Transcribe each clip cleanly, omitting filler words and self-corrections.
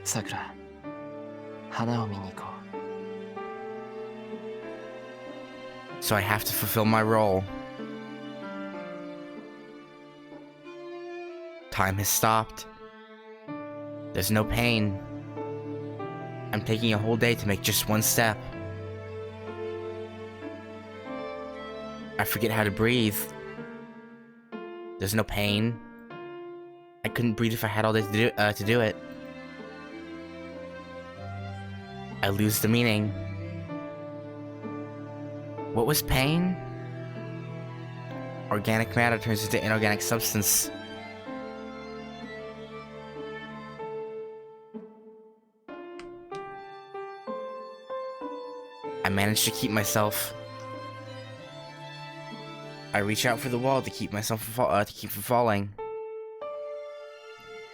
Sakura, 花を見に行こう. So I have to fulfill my role. Time has stopped. There's no pain. I'm taking a whole day to make just one step. I forget how to breathe. There's no pain. I couldn't breathe if I had all day to do it. I lose the meaning. What was pain? Organic matter turns into inorganic substance. I managed to keep myself. I reach out for the wall to keep myself from falling.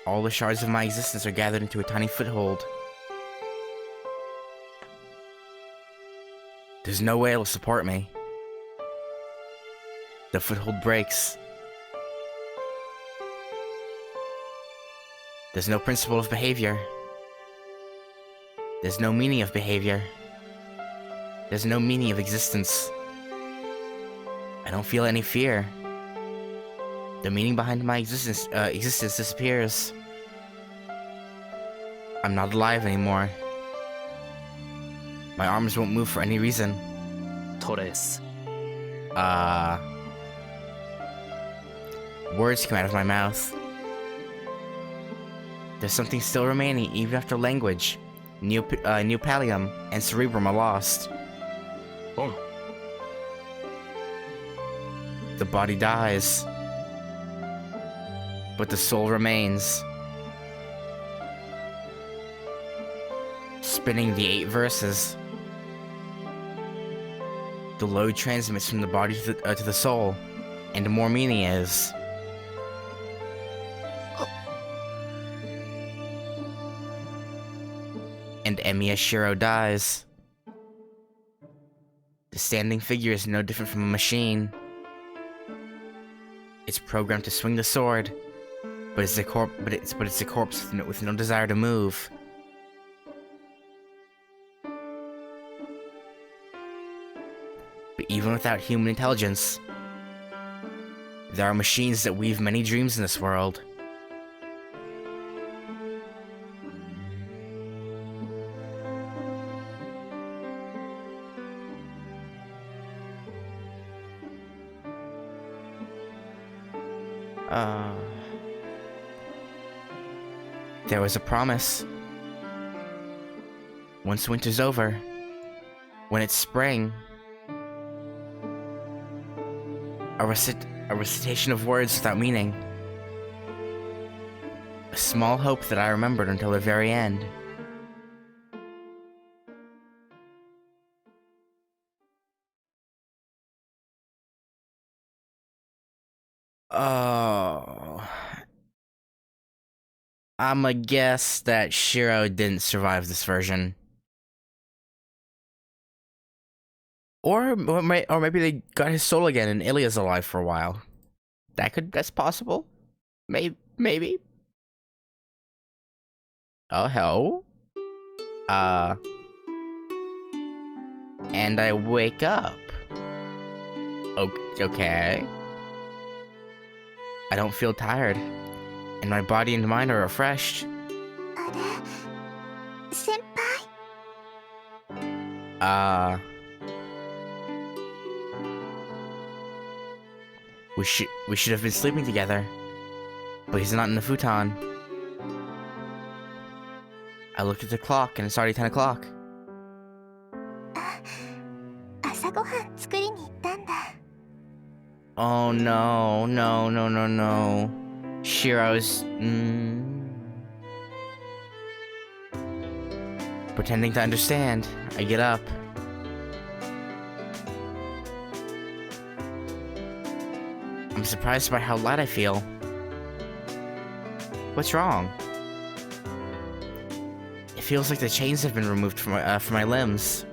All the shards of my existence are gathered into a tiny foothold. There's no way it'll support me. The foothold breaks. There's no principle of behavior. There's no meaning of behavior. There's no meaning of existence. I don't feel any fear. The meaning behind my existence disappears. I'm not alive anymore. My arms won't move for any reason. Torres. Words come out of my mouth. There's something still remaining even after language. Neopallium and cerebrum are lost. Oh. The body dies, but the soul remains. Spinning the 8 verses. The load transmits from the body to the soul, and more meaning is. And Emiya Shiro dies. The standing figure is no different from a machine. It's programmed to swing the sword, but it's a corpse with no desire to move. But even without human intelligence, there are machines that weave many dreams in this world. There was a promise. Once winter's over, when it's spring, a recitation of words without meaning. A small hope that I remembered until the very end. Oh. I'ma guess that Shiro didn't survive this version. Or maybe they got his soul again and Ilya's alive for a while. That's possible. Maybe. Oh, hell. And I wake up. Okay. I don't feel tired, and my body and mind are refreshed. We should have been sleeping together, but he's not in the futon. I looked at the clock and it's already 10 o'clock. Oh no. Shiro's... Pretending to understand, I get up. I'm surprised by how light I feel. What's wrong? It feels like the chains have been removed from my limbs.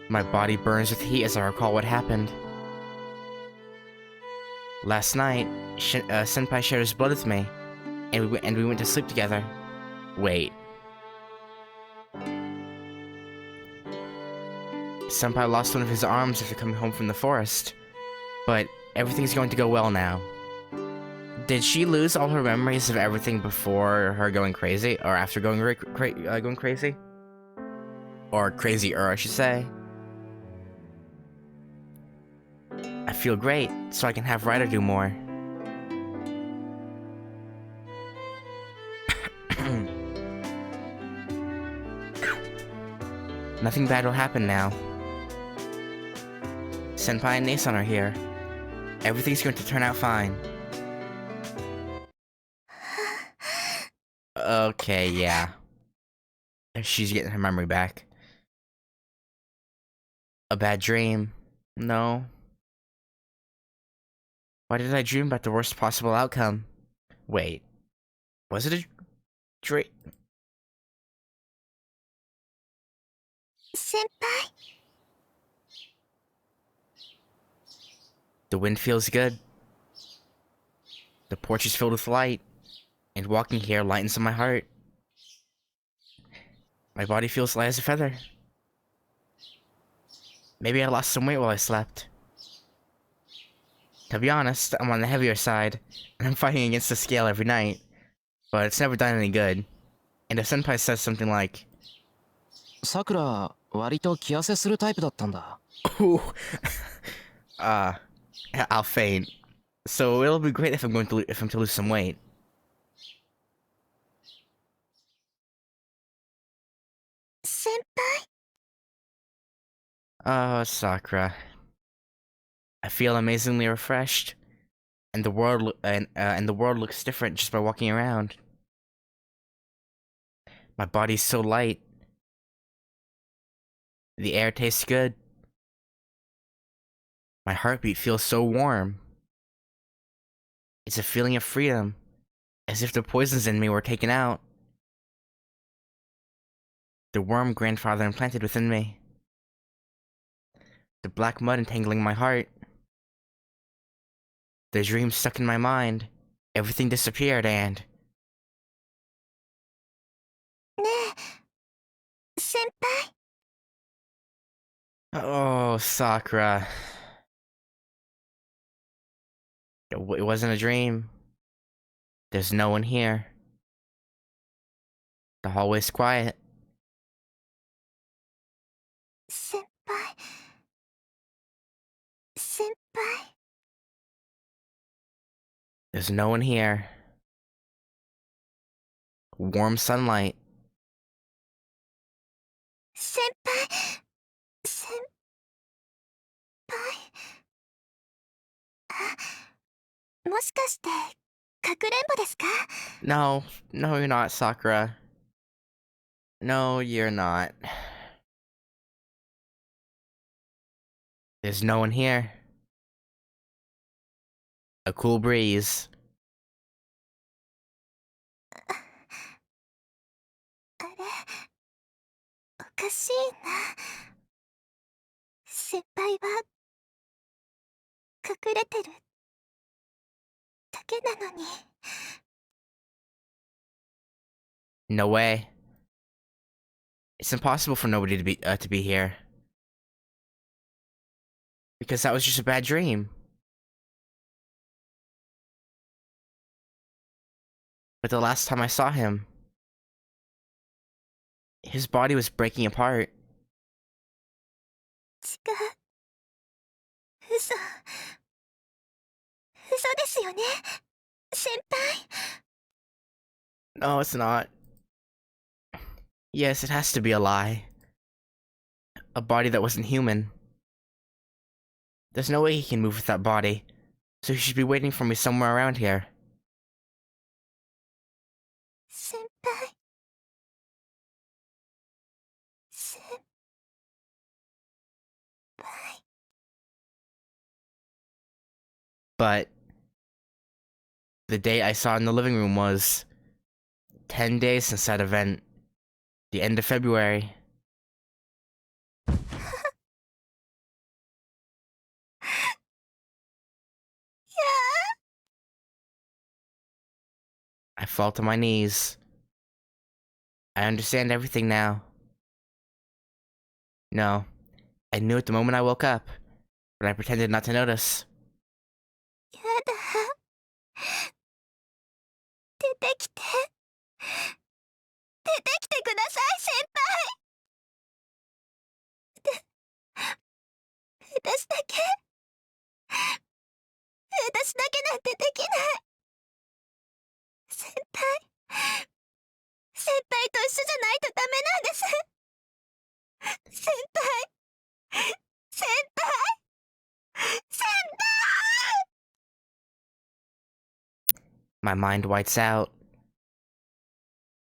My body burns with heat as I recall what happened. Last night, Senpai shared his blood with me, and we went to sleep together. Wait. Senpai lost one of his arms after coming home from the forest, but everything's going to go well now. Did she lose all her memories of everything before her going crazy, or after going going crazy? Or crazier, I should say. I feel great, so I can have Ryder do more. Nothing bad will happen now. Senpai and Nason are here. Everything's going to turn out fine. Okay, yeah. She's getting her memory back. A bad dream. No. Why did I dream about the worst possible outcome? Wait. Was it a dream? Senpai? The wind feels good. The porch is filled with light. And walking here lightens my heart. My body feels light as a feather. Maybe I lost some weight while I slept. To be honest, I'm on the heavier side, and I'm fighting against the scale every night. But it's never done any good. And if Senpai says something like, さくら、割と気痩せするタイプだったんだ。 ooh, I'll faint. So it'll be great if I'm to lose some weight. Senpai? Oh, Sakura. I feel amazingly refreshed, and the world looks different just by walking around. My body's so light. The air tastes good. My heartbeat feels so warm. It's a feeling of freedom, as if the poisons in me were taken out. The worm grandfather implanted within me. The black mud entangling my heart. The dream stuck in my mind. Everything disappeared and... ねえ、senpai? Oh, Sakura. It wasn't a dream. There's no one here. The hallway's quiet. Senpai? Senpai? There's no one here. Warm sunlight. Senpai? Senpai? Ah, もしかして、かくれんぼですか? No, you're not, Sakura. No, you're not. There's no one here. A cool breeze. あれ、おかしいな。先輩は、隠れてるだけなのに。No way. It's impossible for nobody to be here. Because that was just a bad dream. But the last time I saw him, his body was breaking apart. 違う。嘘。嘘ですよね、先輩。No, it's not. Yes, it has to be a lie. A body that wasn't human. There's no way he can move with that body, so he should be waiting for me somewhere around here. 先輩。先輩。 But the day I saw in the living room was 10 days since that event. The end of February. I fall to my knees. I understand everything now. No, I knew it the moment I woke up, but I pretended not to notice. やだ。出てきて。出てきてください、先輩。私だけ。私だけなんてできない。先輩。先輩と一緒じゃないとダメなんです。先輩先輩先 My mind whites out.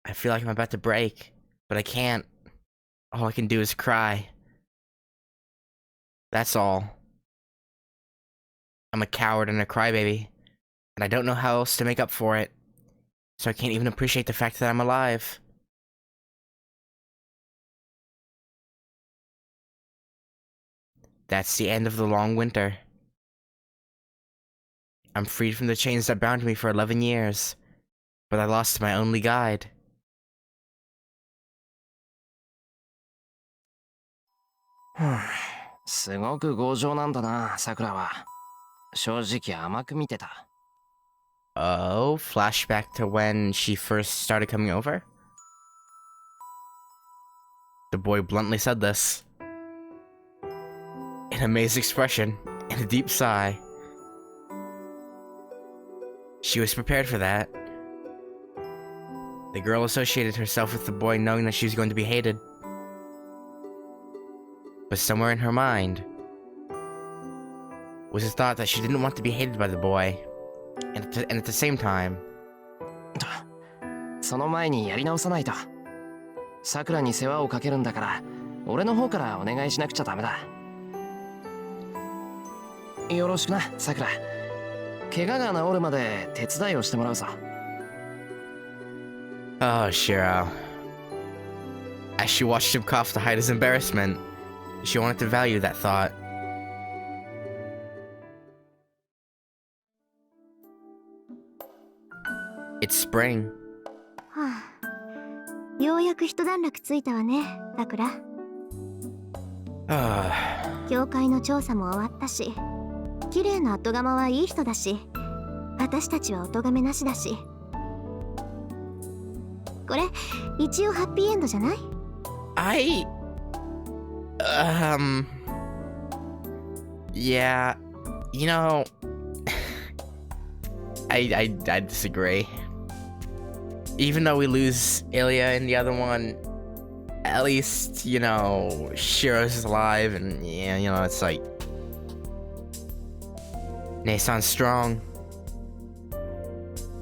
I feel like I'm about to break, but I can't. All I can do is cry. That's all. I'm a coward and a crybaby, and I don't know how else to make up for it, so I can't even appreciate the fact that I'm alive. That's the end of the long winter. I'm freed from the chains that bound me for 11 years, but I lost my only guide. すごく強情なんだな、さくらは。正直甘く見てた。Oh, flashback to when she first started coming over? The boy bluntly said this. An amazed expression and a deep sigh. She was prepared for that. The girl associated herself with the boy knowing that she was going to be hated. But somewhere in her mind was the thought that she didn't want to be hated by the boy, and at the same time, その前にやり直さないと。さくらに世話をかけるんだから、俺の方からお願いしなくちゃダメだ。よろしくな、さくら。怪我が治るまで手伝いをしてもらうぞ。oh, Shiro. As she watched him cough to hide his embarrassment, she wanted to value that thought. It's spring. はあ、ようやく一段落ついたわね、さくら。教会の調査も終わったし、綺麗な後釜はいい人だし、私たちはお咎めなしだし。これ一応ハッピーエンドじゃない？ Yeah, you know, I disagree. Even though we lose Ilya in the other one, at least, you know, Shiro's alive, and yeah, you know, it's like Naesan's strong.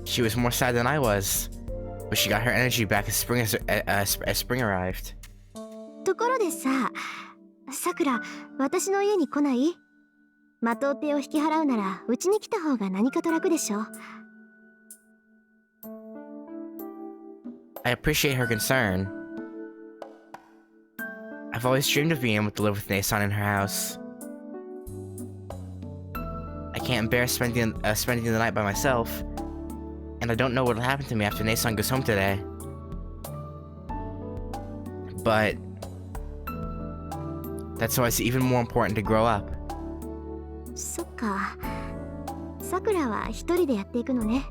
She was more sad than I was, but she got her energy back as spring arrived. ところでさ、さくら、私の家に来ない？まとう手を引き払うなら、うちに来た方が何かと楽でしょ。I appreciate her concern. I've always dreamed of being able to live with Naesan in her house. I can't bear spending the night by myself, and I don't know what'll happen to me after Naesan goes home today. But that's why it's even more important to grow up. そっか。さくらは一人でやっていくのね。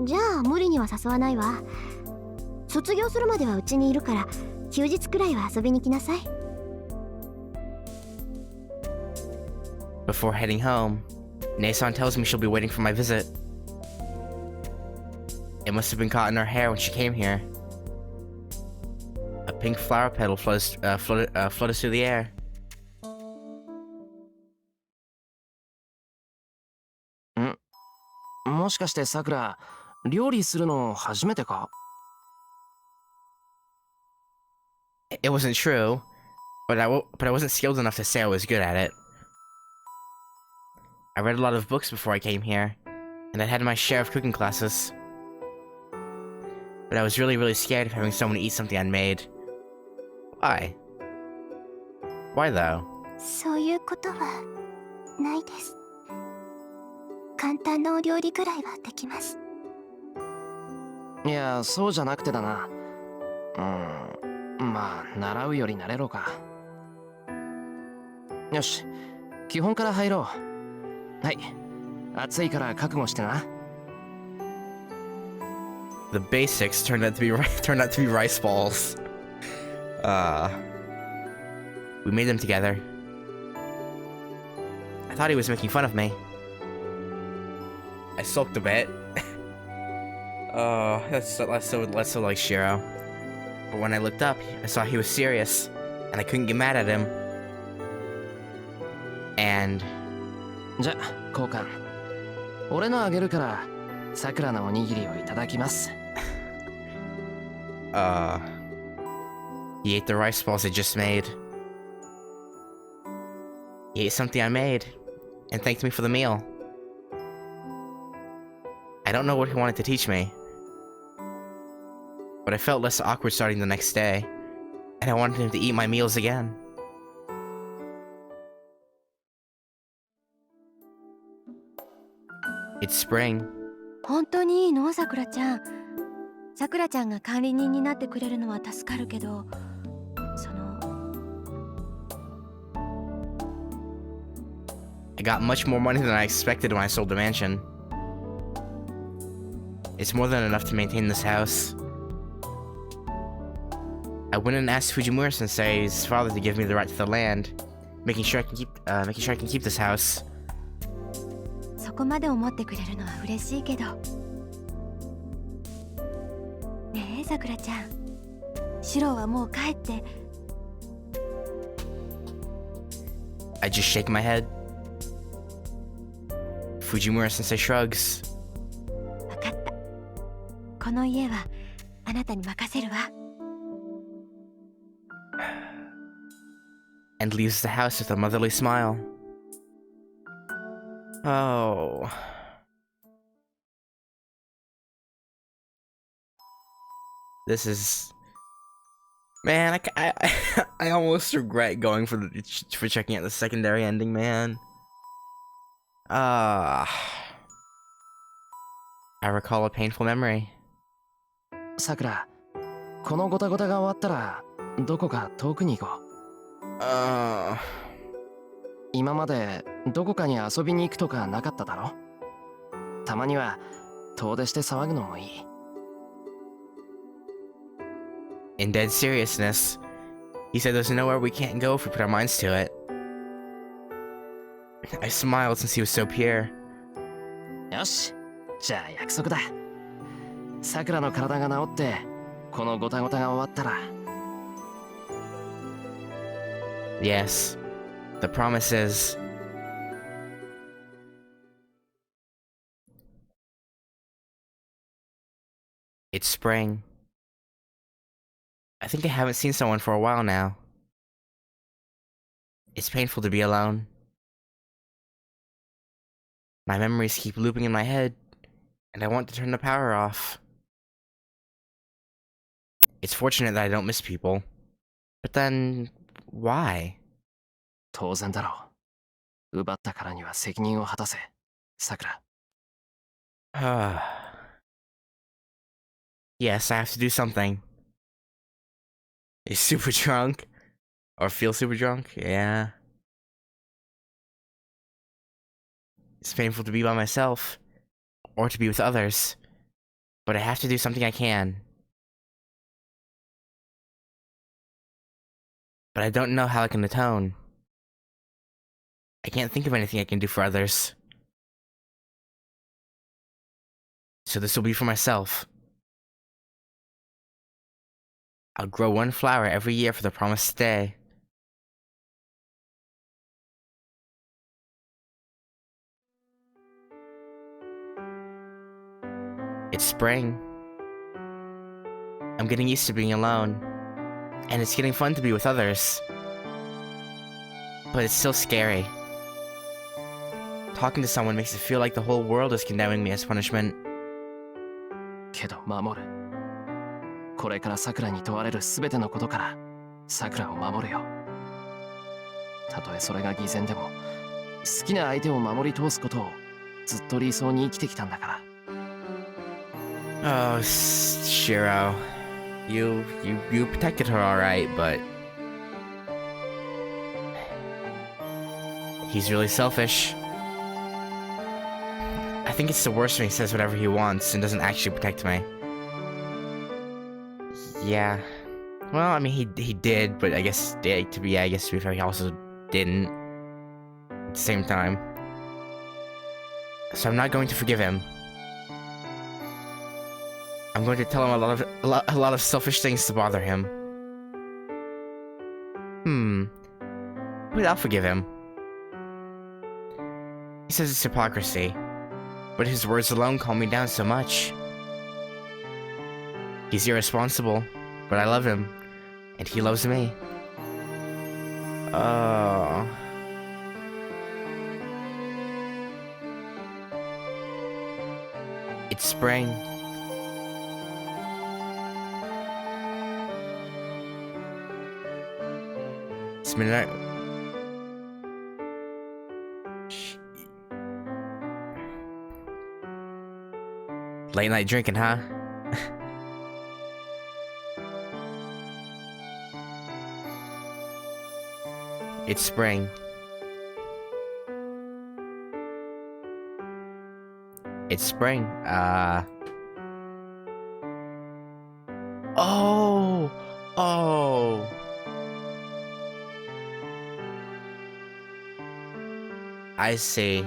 じゃあ無理には誘わないわ。卒業するまではうちにいるから、休日くらいは遊びに来なさい。Before heading home, Naesan tells me she'll be waiting for my visit. It must have been caught in her hair when she came here. A pink flower petal floats through the air. もしかしてさくら、料理するの初めてか？ It wasn't true, but I wasn't skilled enough to say I was good at it. I read a lot of books before I came here, and I had my share of cooking classes. But I was really scared of having someone eat something I'd made. Why? Why though? そういうことはないです。簡単なお料理くらいはできます。いや、そうじゃなくてだな。まあ、習うより慣れろか。よし、基本から入ろう。はい、暑いから覚悟してな。The basics turned out to be rice balls. We made them together. I thought he was making fun of me. I sulked a bit. Oh, that's so like Shiro. But when I looked up, I saw he was serious. and I couldn't get mad at him. And じゃ、交換。俺のあげるから、さくらのおにぎりをいただきます。he ate the rice balls I just made. He ate something I made, and thanked me for the meal. I don't know what he wanted to teach me, but I felt less awkward starting the next day, and I wanted him to eat my meals again. It's spring. 本当にいいの、さくらちゃん。さくらちゃんが管理人になってくれるのは助かるけど、I got much more money than I expected when I sold the mansion. It's more than enough to maintain this house. I went and asked Fujimura-sensei's father to give me the right to the land, making sure I can keep this house. そこまで思ってくれるのは嬉しいけど。ねえ、さくらちゃん。シロはもう帰って。I just shake my head. Fujimura-sensei shrugs. わかった。この家はあなたに任せるわ。And leaves the house with a motherly smile. Oh. This is... Man, I almost regret going for checking out the secondary ending, man. I recall a painful memory. さくら、このゴタゴタが終わったら、どこか遠くに行こう。今までどこかに遊びに行くとかなかっただろ。たまには遠出して騒ぐのもいい。In dead seriousness, he said there's nowhere we can't go if we put our minds to it. I smiled since he was so pure. よし、じゃあ約束だ。さくらの体が治って、このゴタゴタが終わったら。Yes, the promise is... It's spring. I think I haven't seen someone for a while now. It's painful to be alone. My memories keep looping in my head, and I want to turn the power off. It's fortunate that I don't miss people. But then, why? 当然だろう。奪ったからには責任を果たせ、さくら。Yes, I have to do something. Is super drunk? Or feel super drunk? Yeah. It's painful to be by myself. Or to be with others. But I have to do something I can. But I don't know how I can atone. I can't think of anything I can do for others. So this will be for myself. I'll grow one flower every year for the promised day. It's spring. I'm getting used to being alone. And it's getting fun to be with others. But it's still scary. Talking to someone makes it feel like the whole world is condemning me as punishment. けど守る。これからさくらに問われるすべてのことからさくらを守るよ。たとえそれが偽善でも好きな相手を守り通すことをずっと理想に生きてきたんだから。Oh, Shiro. You protected her alright, but... He's really selfish. I think it's the worst when he says whatever he wants and doesn't actually protect me. Yeah. Well, I mean, he did, but I guess to be fair, he also didn't. At the same time. So I'm not going to forgive him. I'm going to tell him a lot of selfish things to bother him. I'll forgive him. He says it's hypocrisy, but his words alone calm me down so much. He's irresponsible, but I love him, and he loves me. Oh. It's spring. It's midnight. Late night drinking, huh? It's spring. It's spring. Oh! Oh! I see.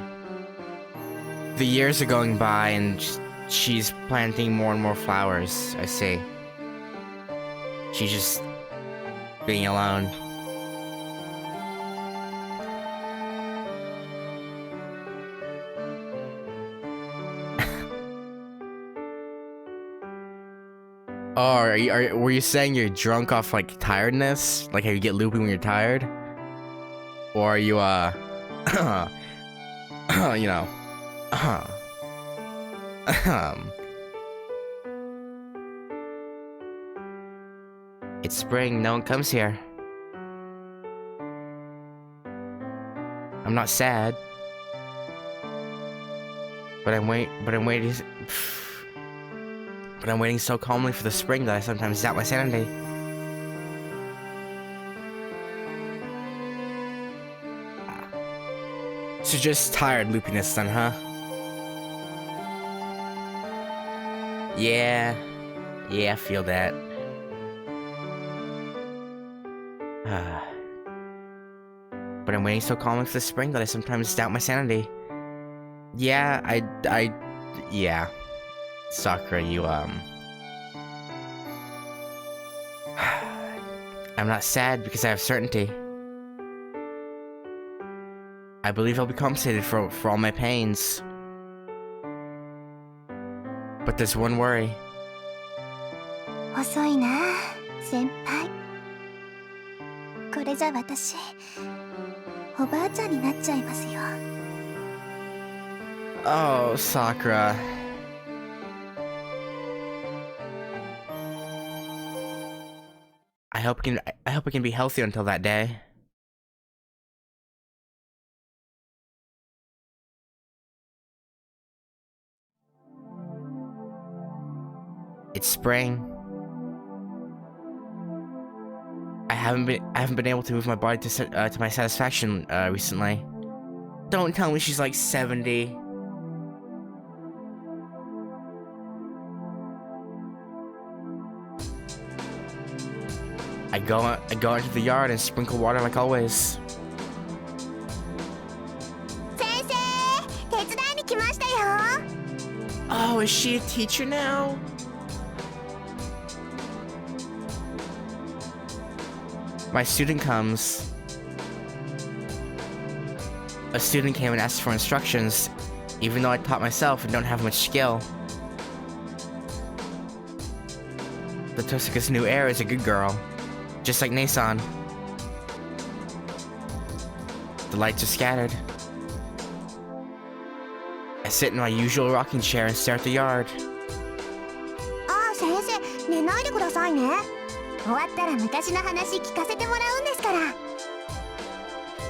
The years are going by and she's planting more and more flowers. I see. She's just being alone. Oh, were you saying you're drunk off, like, tiredness? Like how you get loopy when you're tired? Or are you, you know, it's spring, no one comes here. I'm not sad. But I'm waiting so calmly for the spring that I sometimes doubt my sanity. So just tired loopiness then, huh? Yeah, I feel that. But I'm waiting so calmly for the spring that I sometimes doubt my sanity. Yeah, yeah. Sakura, you, I'm not sad because I have certainty. I believe I'll be compensated for all my pains. But there's one worry. 遅いな、先輩。これじゃ私、おばあちゃんになっちゃいますよ。Oh, Sakura. I hope I can be healthy until that day. It's spring. I haven't been able to move my body to my satisfaction recently. Don't tell me she's like 70. I go into the yard and sprinkle water like always. 先生、手伝いに来ましたよ。Oh, is she a teacher now? My student comes. A student came and asked for instructions, even though I taught myself and don't have much skill. The Tosaka's new heir is a good girl, just like Nason. The lights are scattered. I sit in my usual rocking chair and stare at the yard. あ、先生、寝ないでくださいね。終わったら昔の話聞かせてもらうんですから。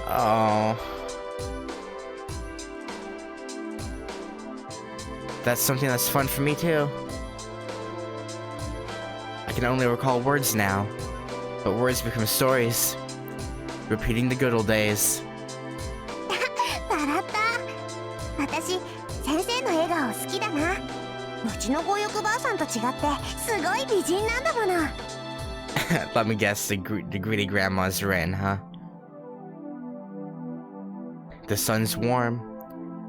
Oh. That's something that's fun for me too. I can only recall words now, but words become stories, repeating the good old days. 笑った。私、先生の笑顔好きだな。うちの強欲ばあさんと違ってすごい美人なんだもの。Let me guess, the greedy grandma's Ren, huh? The sun's warm,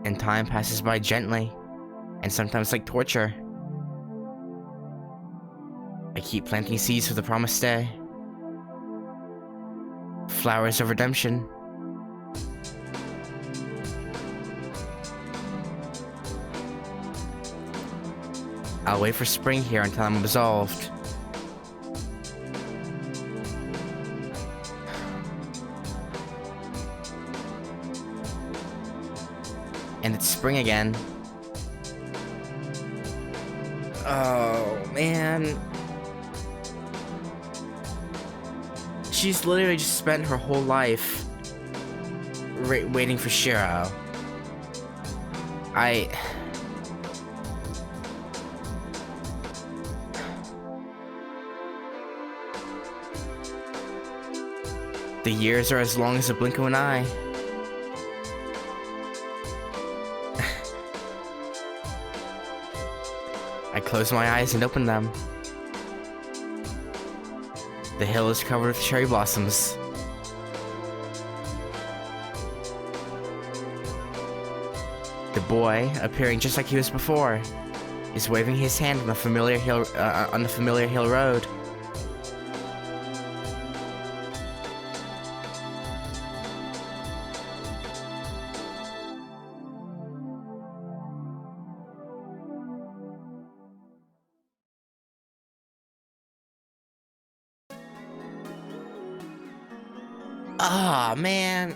and time passes by gently, and sometimes like torture. I keep planting seeds for the promised day. Flowers of redemption, I'll wait for spring here until I'm absolved. And it's spring again. Oh, man. She's literally just spent her whole life waiting for Shiro. The years are as long as a blink of an eye. I close my eyes and open them. The hill is covered with cherry blossoms. The boy, appearing just like he was before, is waving his hand on the familiar hill road. Ah, man.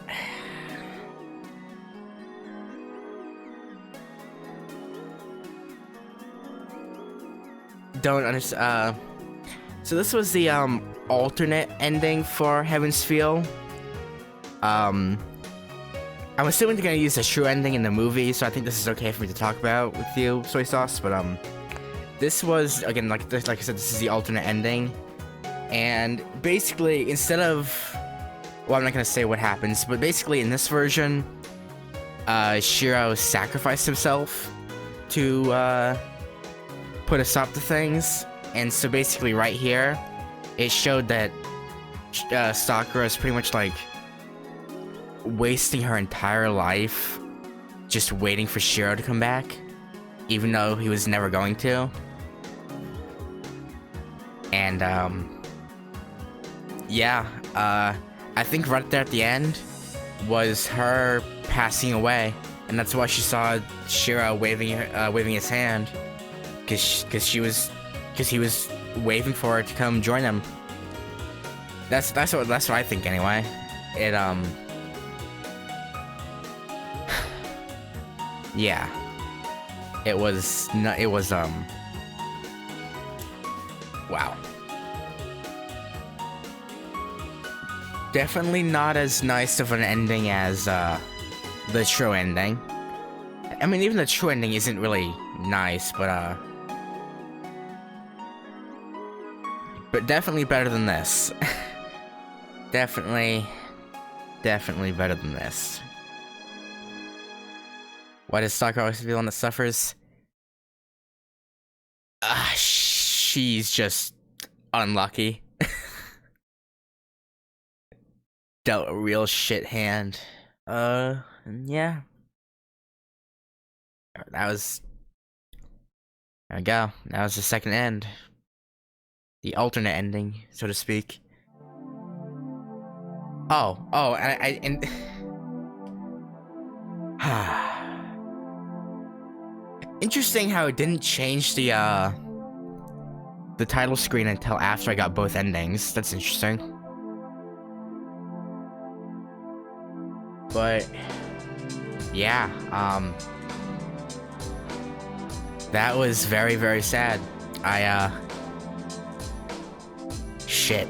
Don't understand. So this was the alternate ending for Heaven's Feel. I'm assuming they're gonna use a true ending in the movie, so I think this is okay for me to talk about with you, Soy Sauce. But this was, again, like I said, this is the alternate ending, and basically instead of, well, I'm not gonna say what happens, but basically in this version, Shiro sacrificed himself to put a stop to things, and so basically right here, it showed that Sakura is pretty much like wasting her entire life just waiting for Shiro to come back, even though he was never going to. And yeah, I think right there at the end was her passing away, and that's why she saw Shiro waving his hand, because he was waving for her to come join him. That's what I think anyway. Yeah, it was wow. Definitely not as nice of an ending as the true ending. I mean, even the true ending isn't really nice, but definitely better than this. definitely better than this. Why does Sakura always be the one that suffers? She's just unlucky. Dealt a real shit hand. Yeah. There we go. That was the second end. The alternate ending, so to speak. And interesting how it didn't change the title screen until after I got both endings. That's interesting. But yeah, that was very, very sad. Shit.